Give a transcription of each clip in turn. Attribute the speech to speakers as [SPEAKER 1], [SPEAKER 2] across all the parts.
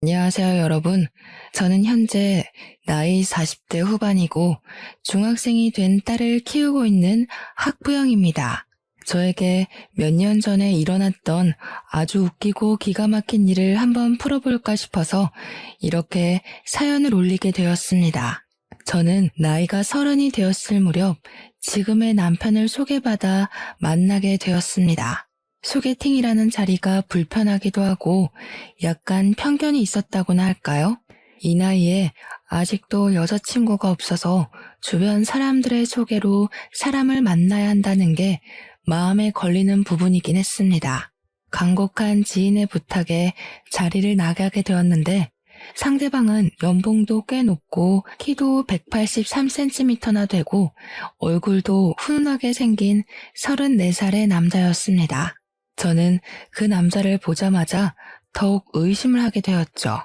[SPEAKER 1] 안녕하세요, 여러분. 저는 현재 나이 40대 후반이고 중학생이 된 딸을 키우고 있는 학부형입니다. 저에게 몇 년 전에 일어났던 아주 웃기고 기가 막힌 일을 한번 풀어볼까 싶어서 이렇게 사연을 올리게 되었습니다. 저는 나이가 30이 되었을 무렵 지금의 남편을 소개받아 만나게 되었습니다. 소개팅이라는 자리가 불편하기도 하고 약간 편견이 있었다고나 할까요? 이 나이에 아직도 여자친구가 없어서 주변 사람들의 소개로 사람을 만나야 한다는 게 마음에 걸리는 부분이긴 했습니다. 간곡한 지인의 부탁에 자리를 나가게 되었는데 상대방은 연봉도 꽤 높고 키도 183cm나 되고 얼굴도 훈훈하게 생긴 34살의 남자였습니다. 저는 그 남자를 보자마자 더욱 의심을 하게 되었죠.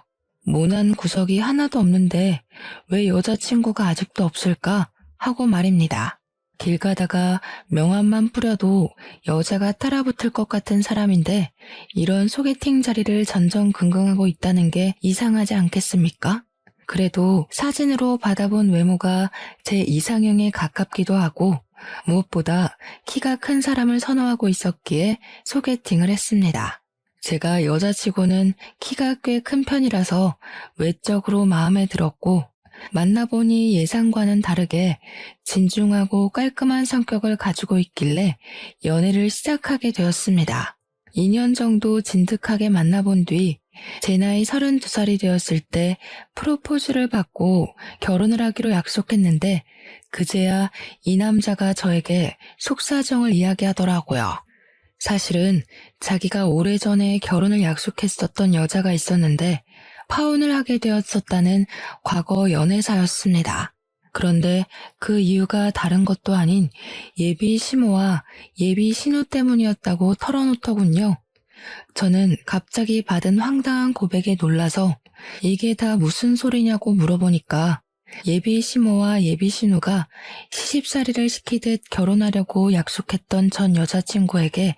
[SPEAKER 1] 모난 구석이 하나도 없는데 왜 여자친구가 아직도 없을까 하고 말입니다. 길 가다가 명함만 뿌려도 여자가 따라붙을 것 같은 사람인데 이런 소개팅 자리를 전전긍긍하고 있다는 게 이상하지 않겠습니까? 그래도 사진으로 받아본 외모가 제 이상형에 가깝기도 하고 무엇보다 키가 큰 사람을 선호하고 있었기에 소개팅을 했습니다. 제가 여자치고는 키가 꽤 큰 편이라서 외적으로 마음에 들었고 만나보니 예상과는 다르게 진중하고 깔끔한 성격을 가지고 있길래 연애를 시작하게 되었습니다. 2년 정도 진득하게 만나본 뒤 제 나이 32살이 되었을 때 프로포즈를 받고 결혼을 하기로 약속했는데 그제야 이 남자가 저에게 속사정을 이야기하더라고요. 사실은 자기가 오래전에 결혼을 약속했었던 여자가 있었는데 파혼을 하게 되었었다는 과거 연애사였습니다. 그런데 그 이유가 다른 것도 아닌 예비 시모와 예비 신우 때문이었다고 털어놓더군요. 저는 갑자기 받은 황당한 고백에 놀라서 이게 다 무슨 소리냐고 물어보니까 예비 시모와 예비 신우가 시집살이를 시키듯 결혼하려고 약속했던 전 여자친구에게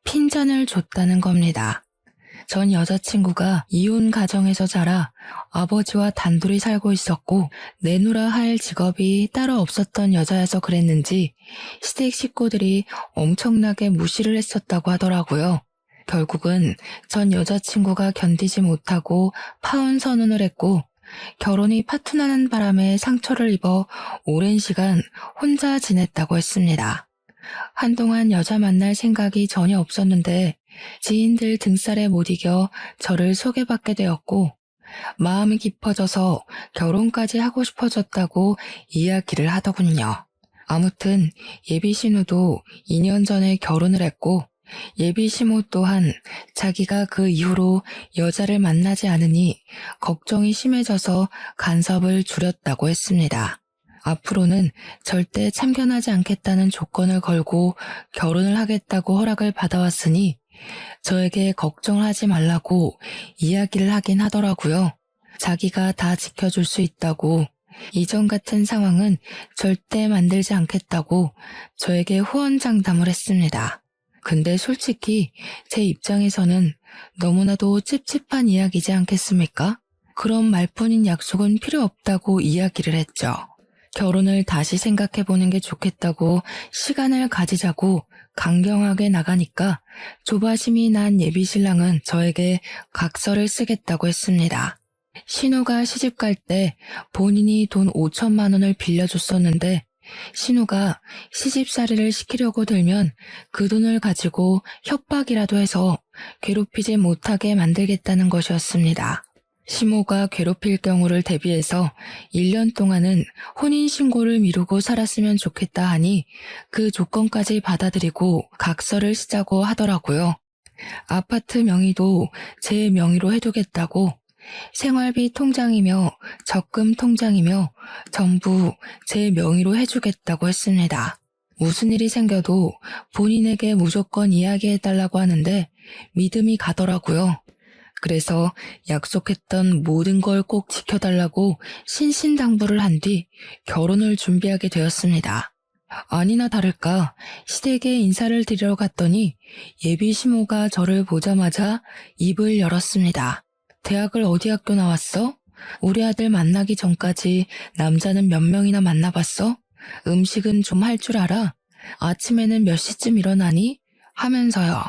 [SPEAKER 1] 핀잔을 줬다는 겁니다. 전 여자친구가 이혼 가정에서 자라 아버지와 단둘이 살고 있었고 내놓으라 할 직업이 따로 없었던 여자여서 그랬는지 시댁 식구들이 엄청나게 무시를 했었다고 하더라고요. 결국은 전 여자친구가 견디지 못하고 파혼 선언을 했고 결혼이 파투나는 바람에 상처를 입어 오랜 시간 혼자 지냈다고 했습니다. 한동안 여자 만날 생각이 전혀 없었는데 지인들 등살에 못 이겨 저를 소개받게 되었고 마음이 깊어져서 결혼까지 하고 싶어졌다고 이야기를 하더군요. 아무튼 예비 신우도 2년 전에 결혼을 했고 예비 시모 또한 자기가 그 이후로 여자를 만나지 않으니 걱정이 심해져서 간섭을 줄였다고 했습니다. 앞으로는 절대 참견하지 않겠다는 조건을 걸고 결혼을 하겠다고 허락을 받아왔으니 저에게 걱정을 하지 말라고 이야기를 하긴 하더라고요. 자기가 다 지켜줄 수 있다고 이전 같은 상황은 절대 만들지 않겠다고 저에게 후원장담을 했습니다. 근데 솔직히 제 입장에서는 너무나도 찝찝한 이야기지 않겠습니까? 그런 말뿐인 약속은 필요 없다고 이야기를 했죠. 결혼을 다시 생각해보는 게 좋겠다고 시간을 가지자고 강경하게 나가니까 조바심이 난 예비신랑은 저에게 각서를 쓰겠다고 했습니다. 신우가 시집갈 때 본인이 돈 5천만 원을 빌려줬었는데 신우가 시집살이를 시키려고 들면 그 돈을 가지고 협박이라도 해서 괴롭히지 못하게 만들겠다는 것이었습니다. 시모가 괴롭힐 경우를 대비해서 1년 동안은 혼인신고를 미루고 살았으면 좋겠다 하니 그 조건까지 받아들이고 각서를 쓰자고 하더라고요. 아파트 명의도 제 명의로 해두겠다고 생활비 통장이며 적금 통장이며 전부 제 명의로 해주겠다고 했습니다. 무슨 일이 생겨도 본인에게 무조건 이야기해달라고 하는데 믿음이 가더라고요. 그래서 약속했던 모든 걸 꼭 지켜달라고 신신당부를 한 뒤 결혼을 준비하게 되었습니다. 아니나 다를까 시댁에 인사를 드리러 갔더니 예비 시모가 저를 보자마자 입을 열었습니다. 대학을 어디 학교 나왔어? 우리 아들 만나기 전까지 남자는 몇 명이나 만나봤어? 음식은 좀 할 줄 알아? 아침에는 몇 시쯤 일어나니? 하면서요.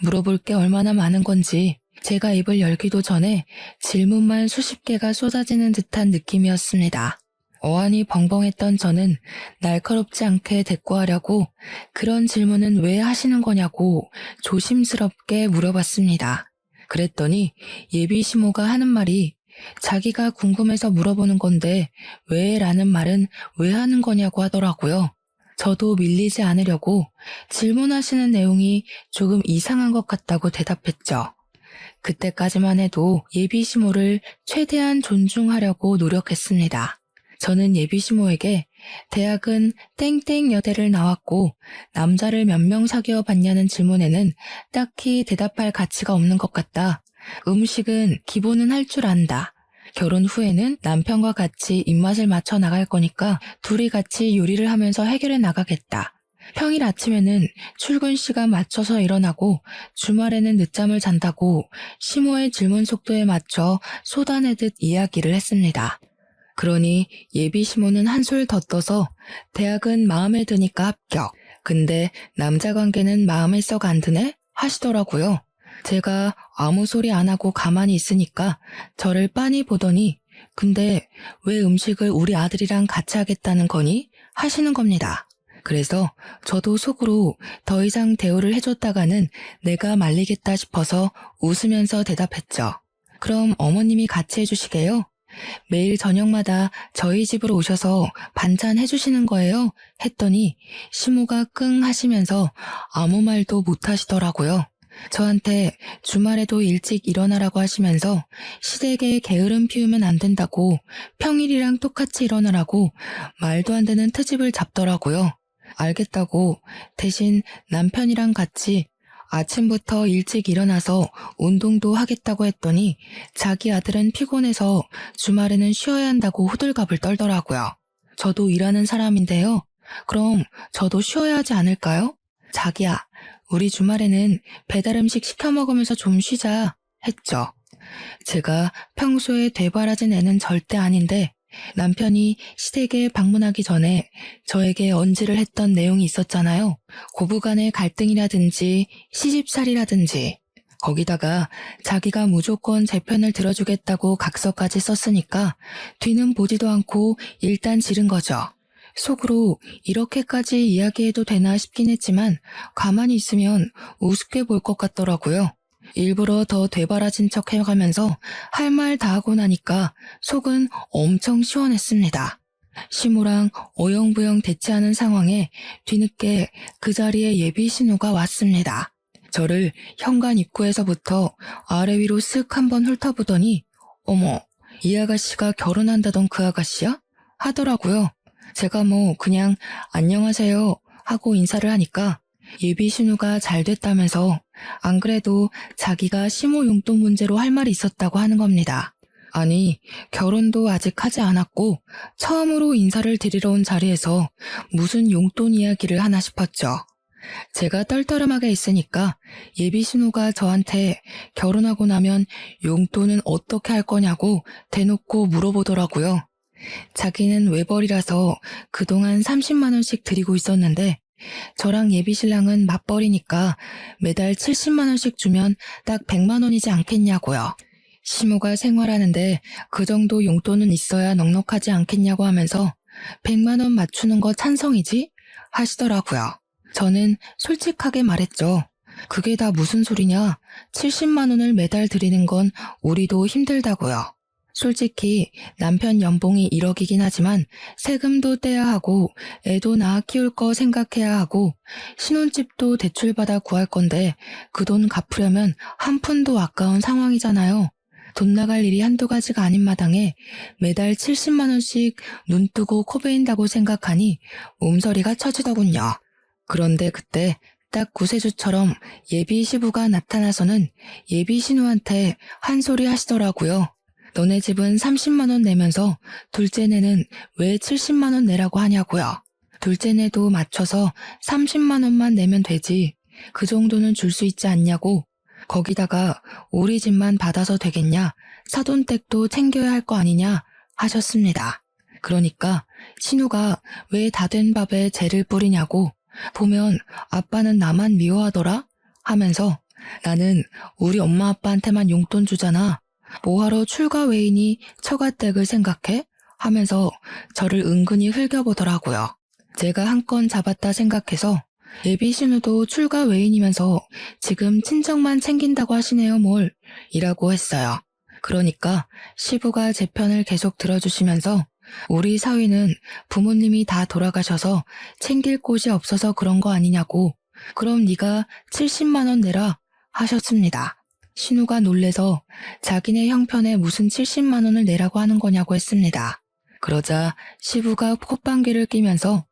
[SPEAKER 1] 물어볼 게 얼마나 많은 건지 제가 입을 열기도 전에 질문만 수십 개가 쏟아지는 듯한 느낌이었습니다. 어안이 벙벙했던 저는 날카롭지 않게 대꾸하려고 그런 질문은 왜 하시는 거냐고 조심스럽게 물어봤습니다. 그랬더니 예비 시모가 하는 말이 자기가 궁금해서 물어보는 건데 왜 라는 말은 왜 하는 거냐고 하더라고요. 저도 밀리지 않으려고 질문하시는 내용이 조금 이상한 것 같다고 대답했죠. 그때까지만 해도 예비 시모를 최대한 존중하려고 노력했습니다. 저는 예비 시모에게 대학은 땡땡 여대를 나왔고 남자를 몇 명 사귀어 봤냐는 질문에는 딱히 대답할 가치가 없는 것 같다. 음식은 기본은 할 줄 안다. 결혼 후에는 남편과 같이 입맛을 맞춰 나갈 거니까 둘이 같이 요리를 하면서 해결해 나가겠다. 평일 아침에는 출근 시간 맞춰서 일어나고 주말에는 늦잠을 잔다고 시모의 질문 속도에 맞춰 쏟아내듯 이야기를 했습니다. 그러니 예비 시모는 한술 더 떠서 대학은 마음에 드니까 합격. 근데 남자 관계는 마음에 썩 안 드네? 하시더라고요. 제가 아무 소리 안 하고 가만히 있으니까 저를 빤히 보더니 근데 왜 음식을 우리 아들이랑 같이 하겠다는 거니? 하시는 겁니다. 그래서 저도 속으로 더 이상 대우를 해줬다가는 내가 말리겠다 싶어서 웃으면서 대답했죠. 그럼 어머님이 같이 해주시게요? 매일 저녁마다 저희 집으로 오셔서 반찬 해주시는 거예요? 했더니 시모가 끙 하시면서 아무 말도 못 하시더라고요. 저한테 주말에도 일찍 일어나라고 하시면서 시댁에 게으름 피우면 안 된다고 평일이랑 똑같이 일어나라고 말도 안 되는 트집을 잡더라고요. 알겠다고 대신 남편이랑 같이 아침부터 일찍 일어나서 운동도 하겠다고 했더니 자기 아들은 피곤해서 주말에는 쉬어야 한다고 호들갑을 떨더라고요. 저도 일하는 사람인데요. 그럼 저도 쉬어야 하지 않을까요? 자기야, 우리 주말에는 배달 음식 시켜 먹으면서 좀 쉬자 했죠. 제가 평소에 되바라진 애는 절대 아닌데 남편이 시댁에 방문하기 전에 저에게 언지를 했던 내용이 있었잖아요. 고부간의 갈등이라든지 시집살이라든지 거기다가 자기가 무조건 제 편을 들어주겠다고 각서까지 썼으니까 뒤는 보지도 않고 일단 지른 거죠. 속으로 이렇게까지 이야기해도 되나 싶긴 했지만 가만히 있으면 우습게 볼 것 같더라고요. 일부러 더 되바라진 척 해가면서 할 말 다 하고 나니까 속은 엄청 시원했습니다. 시모랑 어영부영 대치하는 상황에 뒤늦게 그 자리에 예비 신우가 왔습니다. 저를 현관 입구에서부터 아래 위로 쓱 한번 훑어보더니 어머, 이 아가씨가 결혼한다던 그 아가씨야? 하더라고요. 제가 그냥 안녕하세요 하고 인사를 하니까 예비 신우가 잘 됐다면서 안 그래도 자기가 시모 용돈 문제로 할 말이 있었다고 하는 겁니다. 아니, 결혼도 아직 하지 않았고 처음으로 인사를 드리러 온 자리에서 무슨 용돈 이야기를 하나 싶었죠. 제가 떨떠름하게 있으니까 예비 신우가 저한테 결혼하고 나면 용돈은 어떻게 할 거냐고 대놓고 물어보더라고요. 자기는 외벌이라서 그동안 30만 원씩 드리고 있었는데 저랑 예비 신랑은 맞벌이니까 매달 70만 원씩 주면 딱 100만 원이지 않겠냐고요. 시모가 생활하는데 그 정도 용돈은 있어야 넉넉하지 않겠냐고 하면서 100만 원 맞추는 거 찬성이지? 하시더라고요. 저는 솔직하게 말했죠. 그게 다 무슨 소리냐? 70만 원을 매달 드리는 건 우리도 힘들다고요. 솔직히 남편 연봉이 1억이긴 하지만 세금도 떼야 하고 애도 낳아 키울 거 생각해야 하고 신혼집도 대출받아 구할 건데 그 돈 갚으려면 한 푼도 아까운 상황이잖아요. 돈 나갈 일이 한두 가지가 아닌 마당에 매달 70만 원씩 눈 뜨고 코 베인다고 생각하니 몸서리가 쳐지더군요. 그런데 그때 딱 구세주처럼 예비 시부가 나타나서는 예비 신우한테 한 소리 하시더라고요. 너네 집은 30만 원 내면서 둘째네는 왜 70만 원 내라고 하냐고요. 둘째네도 맞춰서 30만 원만 내면 되지. 그 정도는 줄 수 있지 않냐고. 거기다가 우리 집만 받아서 되겠냐. 사돈댁도 챙겨야 할 거 아니냐 하셨습니다. 그러니까 신우가 왜 다 된 밥에 재를 뿌리냐고, 보면 아빠는 나만 미워하더라 하면서 나는 우리 엄마 아빠한테만 용돈 주잖아. 뭐하러 출가 외인이 처가댁을 생각해? 하면서 저를 은근히 흘겨보더라고요. 제가 한 건 잡았다 생각해서 예비 신우도 출가 외인이면서 지금 친정만 챙긴다고 하시네요 뭘, 이라고 했어요. 그러니까 시부가 제 편을 계속 들어주시면서 우리 사위는 부모님이 다 돌아가셔서 챙길 곳이 없어서 그런 거 아니냐고, 그럼 네가 70만 원 내라 하셨습니다. 신우가 놀래서 자기네 형편에 무슨 70만 원을 내라고 하는 거냐고 했습니다. 그러자 시부가 콧방귀를 끼면서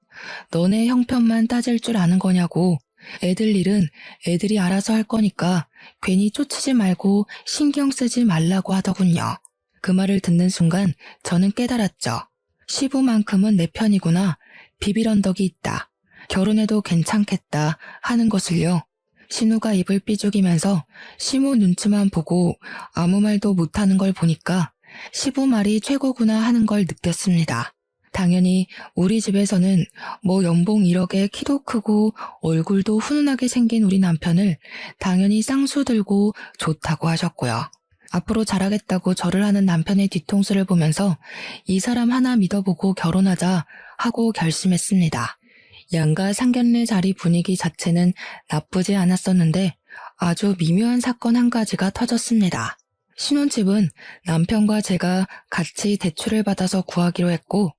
[SPEAKER 1] 너네 형편만 따질 줄 아는 거냐고, 애들 일은 애들이 알아서 할 거니까 괜히 쫓지 말고 신경 쓰지 말라고 하더군요. 그 말을 듣는 순간 저는 깨달았죠. 시부만큼은 내 편이구나. 비빌 언덕이 있다. 결혼해도 괜찮겠다 하는 것을요. 신우가 입을 삐죽이면서 시모 눈치만 보고 아무 말도 못하는 걸 보니까 시부 말이 최고구나 하는 걸 느꼈습니다. 당연히 우리 집에서는 뭐 연봉 1억에 키도 크고 얼굴도 훈훈하게 생긴 우리 남편을 당연히 쌍수 들고 좋다고 하셨고요. 앞으로 잘하겠다고 절을 하는 남편의 뒤통수를 보면서 이 사람 하나 믿어보고 결혼하자 하고 결심했습니다. 양가 상견례 자리 분위기 자체는 나쁘지 않았었는데 아주 미묘한 사건 한 가지가 터졌습니다. 신혼집은 남편과 제가 같이 대출을 받아서 구하기로 했고,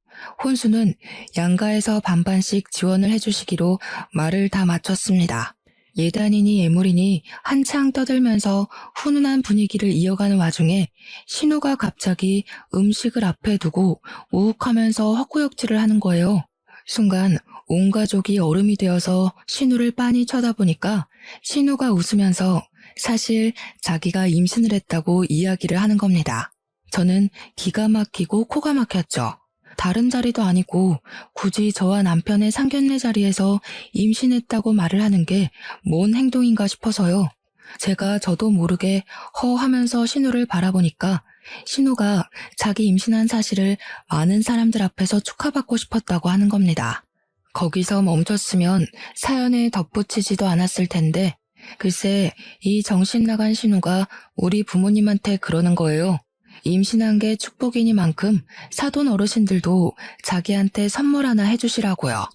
[SPEAKER 1] 혼수는 양가에서 반반씩 지원을 해주시기로 말을 다 마쳤습니다. 예단이니 예물이니 한창 떠들면서 훈훈한 분위기를 이어가는 와중에 신우가 갑자기 음식을 앞에 두고 우욱하면서 헛구역질을 하는 거예요. 순간 온 가족이 얼음이 되어서 신우를 빤히 쳐다보니까 신우가 웃으면서 사실 자기가 임신을 했다고 이야기를 하는 겁니다. 저는 기가 막히고 코가 막혔죠. 다른 자리도 아니고 굳이 저와 남편의 상견례 자리에서 임신했다고 말을 하는 게 뭔 행동인가 싶어서요. 제가 저도 모르게 허 하면서 신우를 바라보니까 신우가 자기 임신한 사실을 많은 사람들 앞에서 축하받고 싶었다고 하는 겁니다. 거기서 멈췄으면 사연에 덧붙이지도 않았을 텐데 글쎄 이 정신 나간 신우가 우리 부모님한테 그러는 거예요. 임신한 게 축복이니만큼 사돈 어르신들도 자기한테 선물 하나 해주시라고요.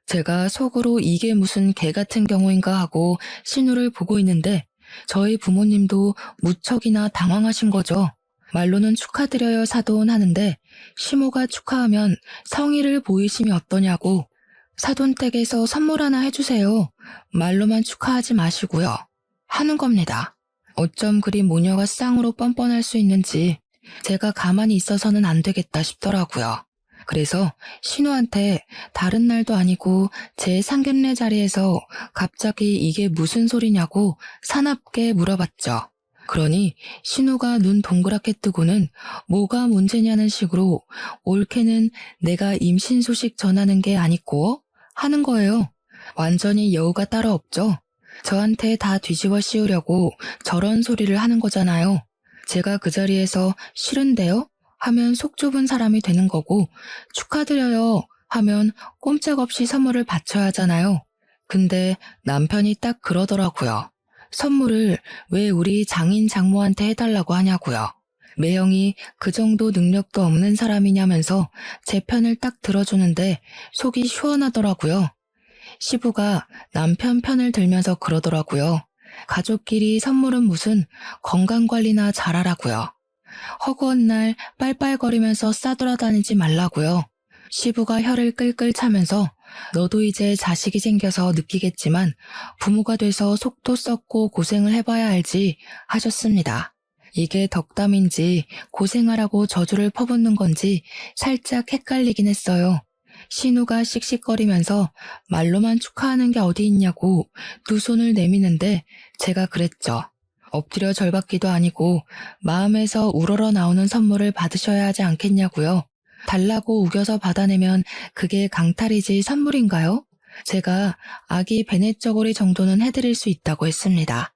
[SPEAKER 1] 제가 속으로 이게 무슨 개 같은 경우인가 하고 신우를 보고 있는데 저희 부모님도 무척이나 당황하신 거죠. 말로는 축하드려요 사돈 하는데 시모가 축하하면 성의를 보이시면 어떠냐고, 사돈댁에서 선물 하나 해주세요. 말로만 축하하지 마시고요. 하는 겁니다. 어쩜 그리 모녀가 쌍으로 뻔뻔할 수 있는지 제가 가만히 있어서는 안 되겠다 싶더라고요. 그래서 신우한테 다른 날도 아니고 제 상견례 자리에서 갑자기 이게 무슨 소리냐고 사납게 물어봤죠. 그러니 신우가 눈 동그랗게 뜨고는 뭐가 문제냐는 식으로 올케는 내가 임신 소식 전하는 게 아니고 하는 거예요. 완전히 여우가 따로 없죠. 저한테 다 뒤집어 씌우려고 저런 소리를 하는 거잖아요. 제가 그 자리에서 싫은데요? 하면 속 좁은 사람이 되는 거고, 축하드려요 하면 꼼짝없이 선물을 바쳐야 하잖아요. 근데 남편이 딱 그러더라고요. 선물을 왜 우리 장인 장모한테 해달라고 하냐고요. 매형이 그 정도 능력도 없는 사람이냐면서 제 편을 딱 들어주는데 속이 시원하더라고요. 시부가 남편 편을 들면서 그러더라고요. 가족끼리 선물은 무슨 건강관리나 잘하라고요. 허구한 날 빨빨거리면서 싸돌아다니지 말라고요. 시부가 혀를 끌끌 차면서 너도 이제 자식이 생겨서 느끼겠지만 부모가 돼서 속도 썩고 고생을 해봐야 알지 하셨습니다. 이게 덕담인지 고생하라고 저주를 퍼붓는 건지 살짝 헷갈리긴 했어요. 신우가 씩씩거리면서 말로만 축하하는 게 어디 있냐고 두 손을 내미는데 제가 그랬죠. 엎드려 절받기도 아니고 마음에서 우러러 나오는 선물을 받으셔야 하지 않겠냐고요. 달라고 우겨서 받아내면 그게 강탈이지 선물인가요? 제가 아기 베네쩌고리 정도는 해드릴 수 있다고 했습니다.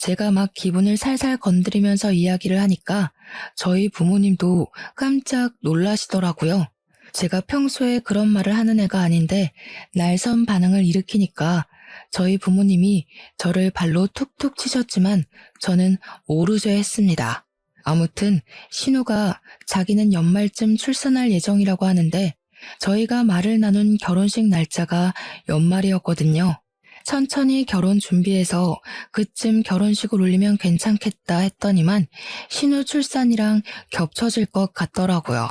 [SPEAKER 1] 제가 막 기분을 살살 건드리면서 이야기를 하니까 저희 부모님도 깜짝 놀라시더라고요. 제가 평소에 그런 말을 하는 애가 아닌데 날선 반응을 일으키니까 저희 부모님이 저를 발로 툭툭 치셨지만 저는 오르쇠했습니다. 아무튼 신우가 자기는 연말쯤 출산할 예정이라고 하는데 저희가 말을 나눈 결혼식 날짜가 연말이었거든요. 천천히 결혼 준비해서 그쯤 결혼식을 올리면 괜찮겠다 했더니만 신우 출산이랑 겹쳐질 것 같더라고요.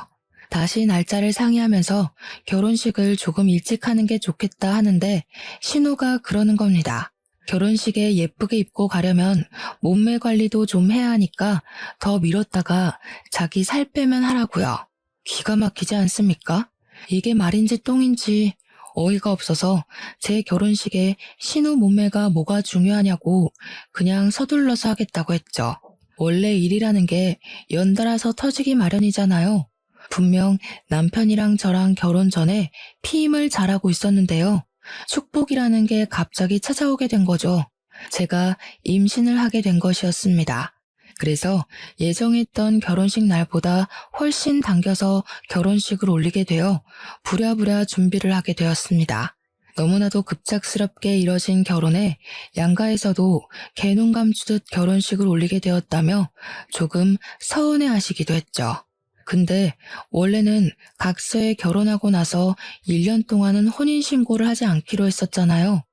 [SPEAKER 1] 다시 날짜를 상의하면서 결혼식을 조금 일찍 하는 게 좋겠다 하는데 신우가 그러는 겁니다. 결혼식에 예쁘게 입고 가려면 몸매 관리도 좀 해야 하니까 더 미뤘다가 자기 살 빼면 하라고요. 기가 막히지 않습니까? 이게 말인지 똥인지 어이가 없어서 제 결혼식에 신우 몸매가 뭐가 중요하냐고 그냥 서둘러서 하겠다고 했죠. 원래 일이라는 게 연달아서 터지기 마련이잖아요. 분명 남편이랑 저랑 결혼 전에 피임을 잘하고 있었는데요. 축복이라는 게 갑자기 찾아오게 된 거죠. 제가 임신을 하게 된 것이었습니다. 그래서 예정했던 결혼식 날보다 훨씬 당겨서 결혼식을 올리게 되어 부랴부랴 준비를 하게 되었습니다. 너무나도 급작스럽게 이뤄진 결혼에 양가에서도 개눈 감추듯 결혼식을 올리게 되었다며 조금 서운해하시기도 했죠. 근데 원래는 각서에 결혼하고 나서 1년 동안은 혼인신고를 하지 않기로 했었잖아요.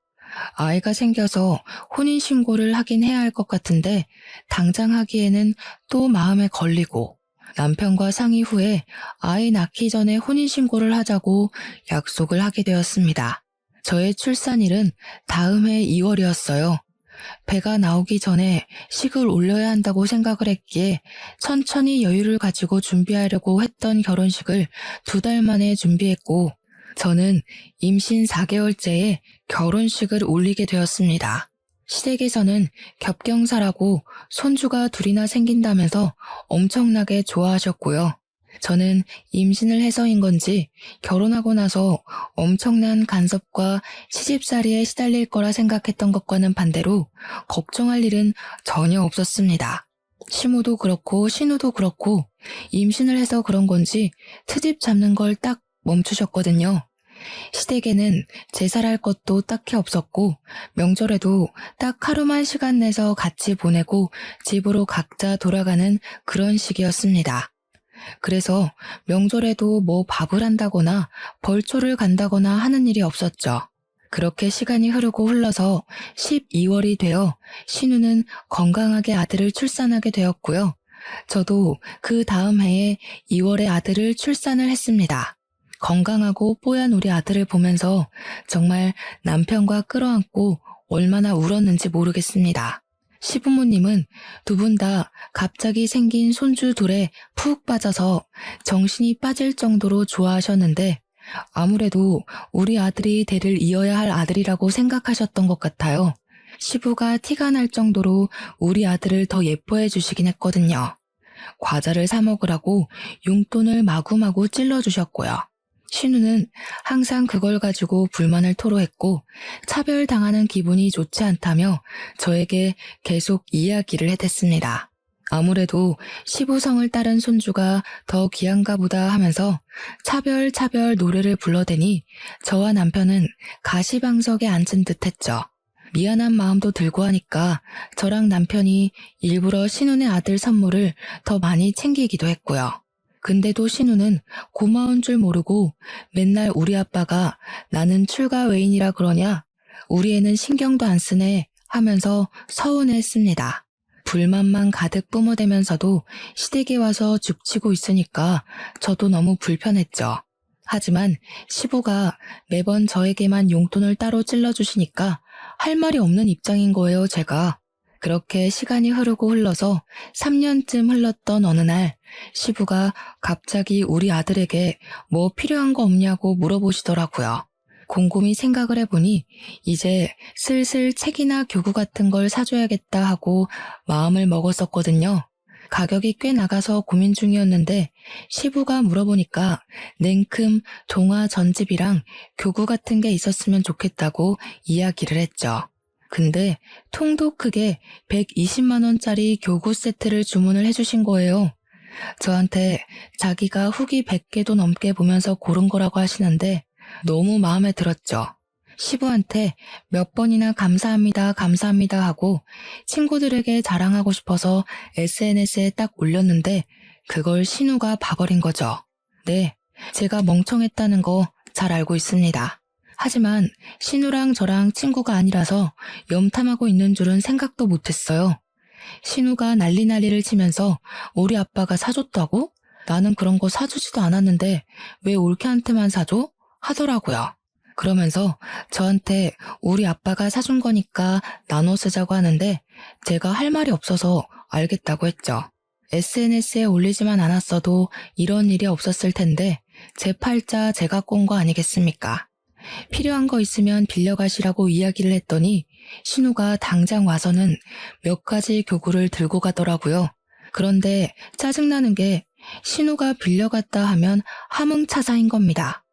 [SPEAKER 1] 아이가 생겨서 혼인신고를 하긴 해야 할 것 같은데 당장 하기에는 또 마음에 걸리고 남편과 상의 후에 아이 낳기 전에 혼인신고를 하자고 약속을 하게 되었습니다. 저의 출산일은 다음 해 2월이었어요. 배가 나오기 전에 식을 올려야 한다고 생각을 했기에 천천히 여유를 가지고 준비하려고 했던 결혼식을 2달 만에 준비했고 저는 임신 4개월째에 결혼식을 올리게 되었습니다. 시댁에서는 겹경사라고 손주가 2이나 생긴다면서 엄청나게 좋아하셨고요. 저는 임신을 해서인 건지 결혼하고 나서 엄청난 간섭과 시집살이에 시달릴 거라 생각했던 것과는 반대로 걱정할 일은 전혀 없었습니다. 시모도 그렇고 신우도 그렇고 임신을 해서 그런 건지 트집 잡는 걸 딱 멈추셨거든요. 시댁에는 제사할 것도 딱히 없었고 명절에도 딱 하루만 시간 내서 같이 보내고 집으로 각자 돌아가는 그런 시기였습니다. 그래서 명절에도 뭐 밥을 한다거나 벌초를 간다거나 하는 일이 없었죠. 그렇게 시간이 흐르고 흘러서 12월이 되어 신우는 건강하게 아들을 출산하게 되었고요. 저도 그 다음 해에 2월에 아들을 출산을 했습니다. 건강하고 뽀얀 우리 아들을 보면서 정말 남편과 끌어안고 얼마나 울었는지 모르겠습니다. 시부모님은 2분 다 갑자기 생긴 손주 둘에 푹 빠져서 정신이 빠질 정도로 좋아하셨는데 아무래도 우리 아들이 대를 이어야 할 아들이라고 생각하셨던 것 같아요. 시부가 티가 날 정도로 우리 아들을 더 예뻐해 주시긴 했거든요. 과자를 사 먹으라고 용돈을 마구마구 찔러주셨고요. 신우는 항상 그걸 가지고 불만을 토로했고 차별당하는 기분이 좋지 않다며 저에게 계속 이야기를 해댔습니다. 아무래도 시부성을 따른 손주가 더 귀한가 보다 하면서 차별 노래를 불러대니 저와 남편은 가시방석에 앉은 듯 했죠. 미안한 마음도 들고 하니까 저랑 남편이 일부러 신우네 아들 선물을 더 많이 챙기기도 했고요. 근데도 신우는 고마운 줄 모르고 맨날 우리 아빠가 나는 출가 외인이라 그러냐? 우리 애는 신경도 안 쓰네 하면서 서운해했습니다. 불만만 가득 뿜어대면서도 시댁에 와서 죽치고 있으니까 저도 너무 불편했죠. 하지만 시부가 매번 저에게만 용돈을 따로 찔러주시니까 할 말이 없는 입장인 거예요, 제가. 그렇게 시간이 흐르고 흘러서 3년쯤 흘렀던 어느 날 시부가 갑자기 우리 아들에게 뭐 필요한 거 없냐고 물어보시더라고요. 곰곰이 생각을 해보니 이제 슬슬 책이나 교구 같은 걸 사줘야겠다 하고 마음을 먹었었거든요. 가격이 꽤 나가서 고민 중이었는데 시부가 물어보니까 냉큼 동화 전집이랑 교구 같은 게 있었으면 좋겠다고 이야기를 했죠. 근데 통도 크게 120만 원짜리 교구 세트를 주문을 해주신 거예요. 저한테 자기가 후기 100개도 넘게 보면서 고른 거라고 하시는데 너무 마음에 들었죠. 시부한테 몇 번이나 감사합니다, 감사합니다 하고 친구들에게 자랑하고 싶어서 SNS에 딱 올렸는데 그걸 신우가 봐버린 거죠. 네, 제가 멍청했다는 거 잘 알고 있습니다. 하지만 신우랑 저랑 친구가 아니라서 염탐하고 있는 줄은 생각도 못했어요. 신우가 난리를 치면서 우리 아빠가 사줬다고? 나는 그런 거 사주지도 않았는데 왜 올케한테만 사줘? 하더라고요. 그러면서 저한테 우리 아빠가 사준 거니까 나눠 쓰자고 하는데 제가 할 말이 없어서 알겠다고 했죠. SNS에 올리지만 않았어도 이런 일이 없었을 텐데 제 팔자 제가 꼰 거 아니겠습니까? 필요한 거 있으면 빌려가시라고 이야기를 했더니 신우가 당장 와서는 몇 가지 교구를 들고 가더라고요. 그런데 짜증나는 게 신우가 빌려갔다 하면 함흥차사인 겁니다.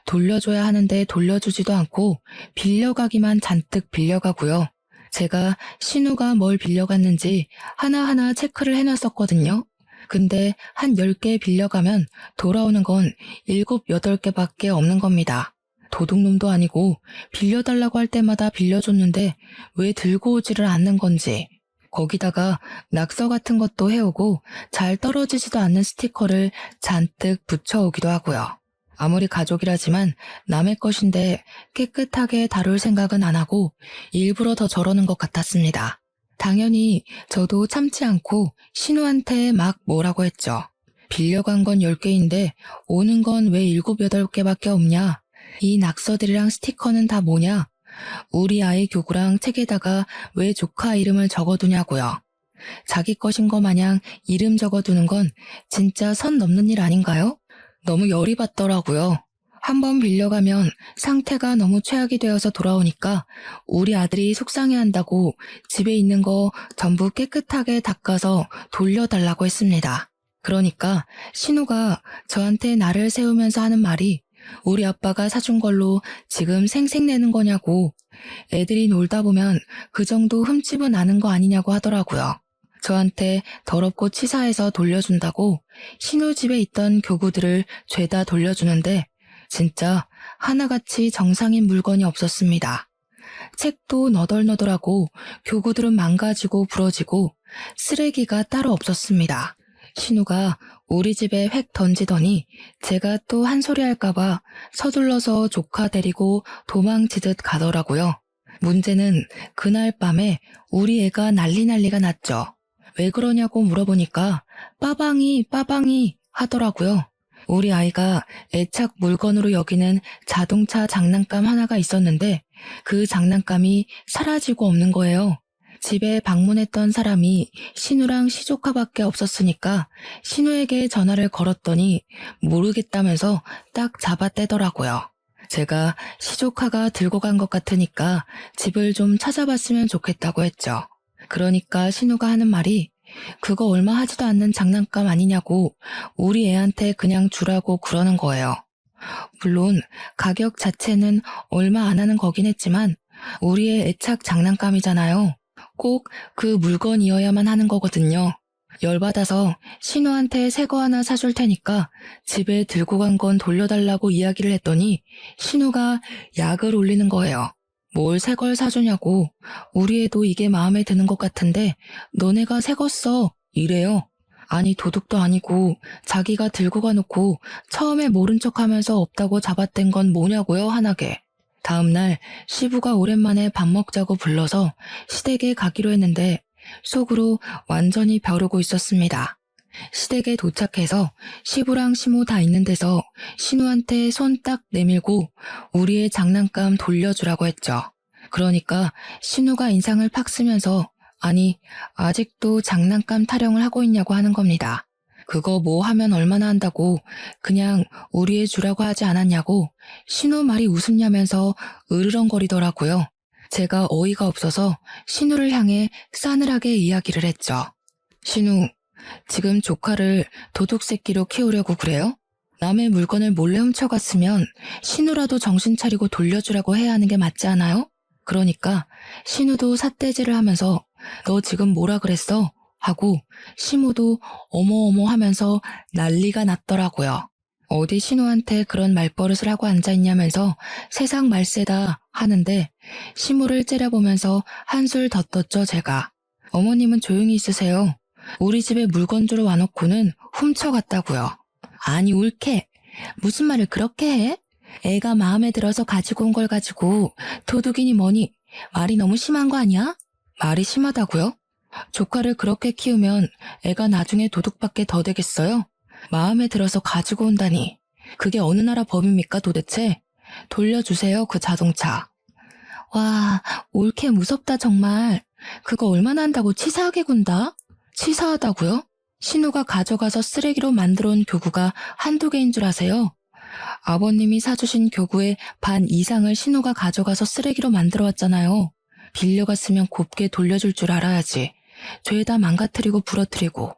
[SPEAKER 1] 돌려줘야 하는데 돌려주지도 않고 빌려가기만 잔뜩 빌려가고요. 제가 신우가 뭘 빌려갔는지 하나하나 체크를 해놨었거든요. 근데 한 10개 빌려가면 돌아오는 건 7, 8개밖에 없는 겁니다. 도둑놈도 아니고 빌려달라고 할 때마다 빌려줬는데 왜 들고 오지를 않는 건지. 거기다가 낙서 같은 것도 해오고 잘 떨어지지도 않는 스티커를 잔뜩 붙여오기도 하고요. 아무리 가족이라지만 남의 것인데 깨끗하게 다룰 생각은 안 하고 일부러 더 저러는 것 같았습니다. 당연히 저도 참지 않고 신우한테 막 뭐라고 했죠. 빌려간 건 10개인데 오는 건 왜 7, 8개밖에 없냐? 이 낙서들이랑 스티커는 다 뭐냐? 우리 아이 교구랑 책에다가 왜 조카 이름을 적어두냐고요. 자기 것인 거 마냥 이름 적어두는 건 진짜 선 넘는 일 아닌가요? 너무 열이 받더라고요. 한번 빌려가면 상태가 너무 최악이 되어서 돌아오니까 우리 아들이 속상해한다고 집에 있는 거 전부 깨끗하게 닦아서 돌려달라고 했습니다. 그러니까 신우가 저한테 나를 세우면서 하는 말이 우리 아빠가 사준 걸로 지금 생색내는 거냐고, 애들이 놀다 보면 그 정도 흠집은 나는 거 아니냐고 하더라고요. 저한테 더럽고 치사해서 돌려준다고 신우 집에 있던 교구들을 죄다 돌려주는데 진짜 하나같이 정상인 물건이 없었습니다. 책도 너덜너덜하고 교구들은 망가지고 부러지고 쓰레기가 따로 없었습니다. 신우가 우리 집에 획 던지더니 제가 또 한 소리 할까봐 서둘러서 조카 데리고 도망치듯 가더라고요. 문제는 그날 밤에 우리 애가 난리가 났죠. 왜 그러냐고 물어보니까 빠방이 하더라고요. 우리 아이가 애착 물건으로 여기는 자동차 장난감 하나가 있었는데 그 장난감이 사라지고 없는 거예요. 집에 방문했던 사람이 신우랑 시조카밖에 없었으니까 신우에게 전화를 걸었더니 모르겠다면서 딱 잡아떼더라고요. 제가 시조카가 들고 간 것 같으니까 집을 좀 찾아봤으면 좋겠다고 했죠. 그러니까 신우가 하는 말이 그거 얼마 하지도 않는 장난감 아니냐고 우리 애한테 그냥 주라고 그러는 거예요. 물론 가격 자체는 얼마 안 하는 거긴 했지만 우리의 애착 장난감이잖아요. 꼭 그 물건이어야만 하는 거거든요. 열받아서 신우한테 새 거 하나 사줄 테니까 집에 들고 간 건 돌려달라고 이야기를 했더니 신우가 약을 올리는 거예요. 뭘 새 걸 사주냐고. 우리 애도 이게 마음에 드는 것 같은데 너네가 새 거 써. 이래요. 아니 도둑도 아니고 자기가 들고 가놓고 처음에 모른 척하면서 없다고 잡아뗀 건 뭐냐고요 화나게. 다음날 시부가 오랜만에 밥 먹자고 불러서 시댁에 가기로 했는데 속으로 완전히 벼르고 있었습니다. 시댁에 도착해서 시부랑 시모 다 있는 데서 신우한테 손 딱 내밀고 우리의 장난감 돌려주라고 했죠. 그러니까 신우가 인상을 팍 쓰면서 아니 아직도 장난감 타령을 하고 있냐고 하는 겁니다. 그거 뭐 하면 얼마나 한다고 그냥 우리의 주라고 하지 않았냐고 신우 말이 웃음냐면서 으르렁거리더라고요. 제가 어이가 없어서 신우를 향해 싸늘하게 이야기를 했죠. 신우, 지금 조카를 도둑 새끼로 키우려고 그래요? 남의 물건을 몰래 훔쳐갔으면 신우라도 정신 차리고 돌려주라고 해야 하는 게 맞지 않아요? 그러니까 신우도 삿대질을 하면서 너 지금 뭐라 그랬어? 하고 시모도 어머어머 하면서 난리가 났더라고요. 어디 신우한테 그런 말버릇을 하고 앉아있냐면서 세상 말세다 하는데 시모를 째려보면서 한술 더 떴죠 제가. 어머님은 조용히 있으세요. 우리 집에 물건 주러 와놓고는 훔쳐갔다고요. 아니 옳게 무슨 말을 그렇게 해? 애가 마음에 들어서 가지고 온 걸 가지고 도둑이니 뭐니 말이 너무 심한 거 아니야? 말이 심하다고요? 조카를 그렇게 키우면 애가 나중에 도둑밖에 더 되겠어요? 마음에 들어서 가지고 온다니. 그게 어느 나라 법입니까 도대체? 돌려주세요 그 자동차. 와, 옳게 무섭다 정말. 그거 얼마나 한다고 치사하게 군다? 치사하다고요? 신우가 가져가서 쓰레기로 만들어 온 교구가 한두 개인 줄 아세요? 아버님이 사주신 교구의 반 이상을 신우가 가져가서 쓰레기로 만들어 왔잖아요. 빌려갔으면 곱게 돌려줄 줄 알아야지. 죄다 망가뜨리고 부러뜨리고.